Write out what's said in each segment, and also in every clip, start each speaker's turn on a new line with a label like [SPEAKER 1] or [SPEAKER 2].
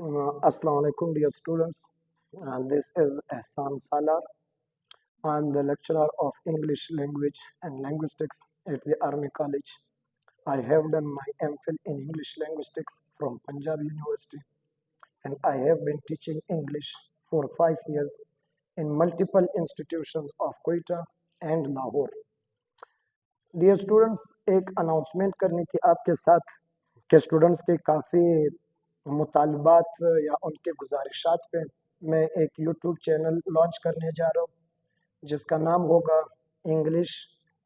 [SPEAKER 1] Assalamu alaikum, dear students. This is Ehsan Salar. I am the lecturer of English language and linguistics at the Army College. I have done my MPhil in English linguistics from Punjab University, and I have been teaching English for 5 years in multiple institutions of Quetta and Lahore. Dear students, एक announcement करनी थी आपके साथ कि students के काफ़ी मुतालबात या उनके गुजारिशात पे मैं एक यूट्यूब चैनल लॉन्च करने जा रहा हूँ जिसका नाम होगा इंग्लिश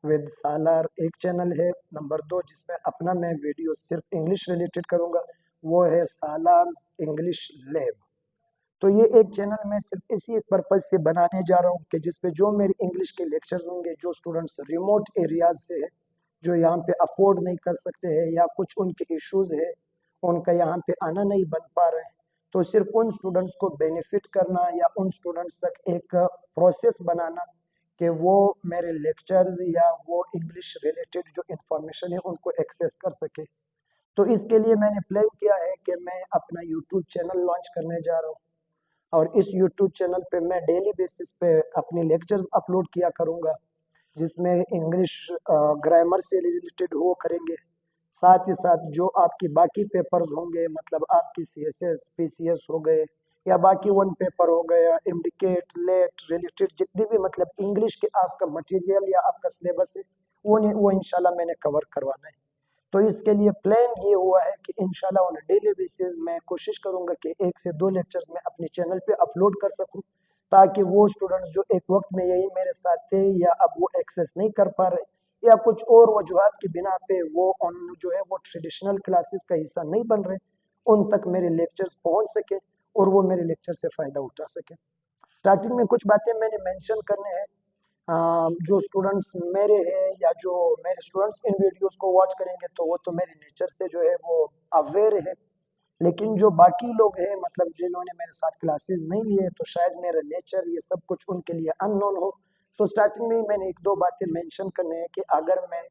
[SPEAKER 1] विद सालार। एक चैनल है। नंबर 2 जिसमें अपना मैं वीडियो सिर्फ इंग्लिश रिलेटेड करूँगा, वो है सालार्स इंग्लिश लैब। तो ये एक चैनल मैं सिर्फ इसी पर्पज़ से बनाने जा रहा हूँ कि जिसपे जो मेरे इंग्लिश के लेक्चर्स होंगे, जो स्टूडेंट्स रिमोट एरियाज से है, जो यहाँ पे अफोर्ड नहीं कर सकते हैं या कुछ उनके इश्यूज है, उनका यहाँ पे आना नहीं बन पा रहे हैं, तो सिर्फ उन स्टूडेंट्स को बेनिफिट करना या उन स्टूडेंट्स तक एक प्रोसेस बनाना कि वो मेरे लेक्चर्स या वो इंग्लिश रिलेटेड जो इंफॉर्मेशन है उनको एक्सेस कर सके। तो इसके लिए मैंने प्लान किया है कि मैं अपना यूट्यूब चैनल लॉन्च करने जा रहा हूँ और इस यूट्यूब चैनल पे मैं डेली बेसिस पे अपने लेक्चर्स अपलोड किया करूँगा, जिसमें इंग्लिश ग्रामर से रिलेटेड वो करेंगे। साथ ही साथ जो आपकी बाकी पेपर्स होंगे, मतलब आपकी CSS PCS हो गए या बाकी वन पेपर हो गया, इंडिकेट लेट रिलेटेड जितनी भी मतलब इंग्लिश के आपका मटेरियल या आपका सिलेबस है वो इंशाल्लाह मैंने कवर करवाना है। तो इसके लिए प्लान ये हुआ है कि इंशाल्लाह ऑन डेली बेसिस मैं कोशिश करूंगा कि 1 से 2 लेक्चर्स मैं अपने चैनल पे अपलोड कर सकूं, ताकि वो स्टूडेंट्स जो एक वक्त में यही मेरे साथ थे या अब वो एक्सेस नहीं कर पा रहे या कुछ और वजूहत की बिना पे वो जो है वो ट्रेडिशनल क्लासेस का हिस्सा नहीं बन रहे, उन तक मेरे लेक्चर्स पहुंच सके और वो मेरे लेक्चर से फ़ायदा उठा सके। स्टार्टिंग में कुछ बातें मैंने मेंशन करने हैं। जो स्टूडेंट्स मेरे हैं या जो मेरे स्टूडेंट्स इन वीडियोस को वॉच करेंगे तो वो तो मेरे नेचर से जो है वो अवेयर है, लेकिन जो बाकी लोग हैं मतलब जिन्होंने मेरे साथ क्लासेस नहीं लिए तो शायद मेरा नेचर ये सब कुछ उनके लिए अननोन हो। तो स्टार्टिंग में ही मैंने 1-2 बातें मेंशन करने हैं कि अगर मैं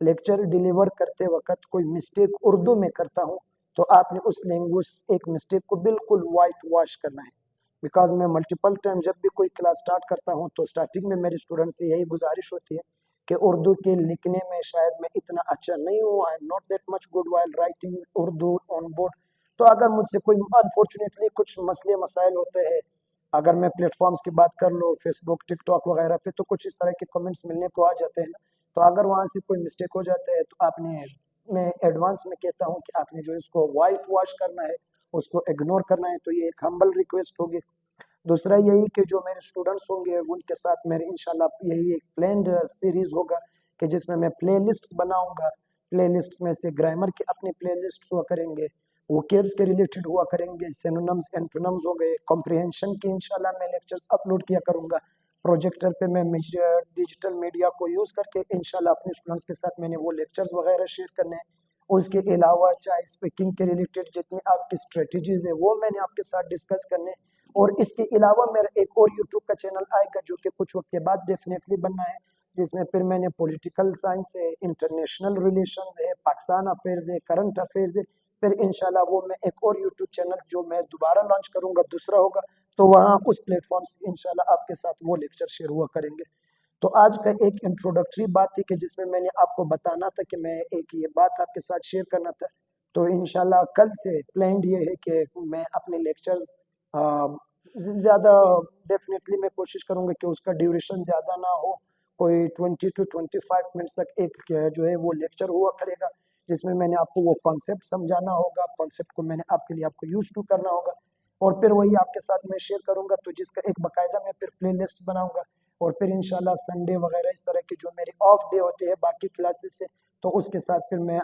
[SPEAKER 1] लेक्चर डिलीवर करते वक्त कोई मिस्टेक उर्दू में करता हूँ तो आपने उस लैंग्वेज एक मिस्टेक को बिल्कुल वाइट वॉश करना है। बिकॉज मैं मल्टीपल टाइम जब भी कोई क्लास स्टार्ट करता हूँ तो स्टार्टिंग में मेरे स्टूडेंट से यही गुजारिश होती है कि उर्दू के लिखने में शायद मैं इतना अच्छा नहीं हूँ, I am not that much good while writing Urdu on board. तो अगर मुझसे कोई अनफॉर्चुनेटली कुछ मसले मसाइल होते हैं, अगर मैं प्लेटफॉर्म्स की बात कर लो फेसबुक टिकटॉक वगैरह पे, तो कुछ इस तरह के कमेंट्स मिलने को आ जाते हैं। तो अगर वहाँ से कोई मिस्टेक हो जाता है तो आपने, मैं एडवांस में कहता हूँ कि आपने जो इसको वाइट वॉश करना है, उसको इग्नोर करना है। तो ये एक हम्बल रिक्वेस्ट होगी। दूसरा यही कि जो मेरे स्टूडेंट्स होंगे उनके साथ मेरे इंशाल्लाह यही एक प्लान्ड सीरीज होगा कि जिसमें मैं प्लेलिस्ट्स बनाऊंगा। प्लेलिस्ट्स में से ग्रामर के अपने प्लेलिस्ट हुआ करेंगे, वोकैब्स के रिलेटेड हुआ करेंगे, सिनोनिम्स एंटोनिम्स हो गए, कॉम्प्रिहेंशन के इंशाल्लाह मैं लेक्चर्स अपलोड किया करूंगा। प्रोजेक्टर पे मैं डिजिटल मीडिया को यूज़ करके इंशाल्लाह अपने स्टूडेंट्स के साथ मैंने वो लेक्चर्स वगैरह शेयर करने हैं। उसके अलावा चाहे स्पीकिंग के रिलेटेड जितनी आपकी स्ट्रेटजीज है वो मैंने आपके साथ डिस्कस करने हैं। और इसके अलावा मेरा एक और यूट्यूब का चैनल आएगा जो कि कुछ वक्त के बाद डेफिनेटली बनना है, जिसमें फिर मैंने पॉलिटिकल साइंस है, इंटरनेशनल रिलेशंस है, पाकिस्तान अफेयर्स है, करंट अफेयर्स है। फिर इंशाल्लाह वो मैं एक और यूट्यूब चैनल जो मैं दोबारा लॉन्च करूंगा दूसरा होगा, तो वहाँ उस प्लेटफॉर्म से इंशाल्लाह आपके साथ वो लेक्चर शेयर हुआ करेंगे। तो आज का एक इंट्रोडक्टरी बात थी कि जिसमें मैंने आपको बताना था कि मैं एक ये बात आपके साथ शेयर करना था। तो इंशाल्लाह कल से प्लान ये है कि मैं अपने लेक्चर्स ज़्यादा, डेफिनेटली मैं कोशिश करूंगा कि उसका ड्यूरेशन ज़्यादा ना हो, कोई 20 to 25 मिनट्स तक एक जो है वो लेक्चर हुआ करेगा, जिसमें मैंने आपको वो कॉन्सेप्ट समझाना होगा, कॉन्सेप्ट को मैंने आपके लिए आपको यूज टू करना होगा और फिर वही आपके साथ मैं शेयर करूंगा। तो जिसका एक बाकायदा मैं फिर प्ले लिस्ट बनाऊंगा और फिर इंशाल्लाह संडे वगैरह इस तरह के जो मेरे ऑफ डे होते हैं बाकी क्लासेस से, तो उसके साथ फिर मैं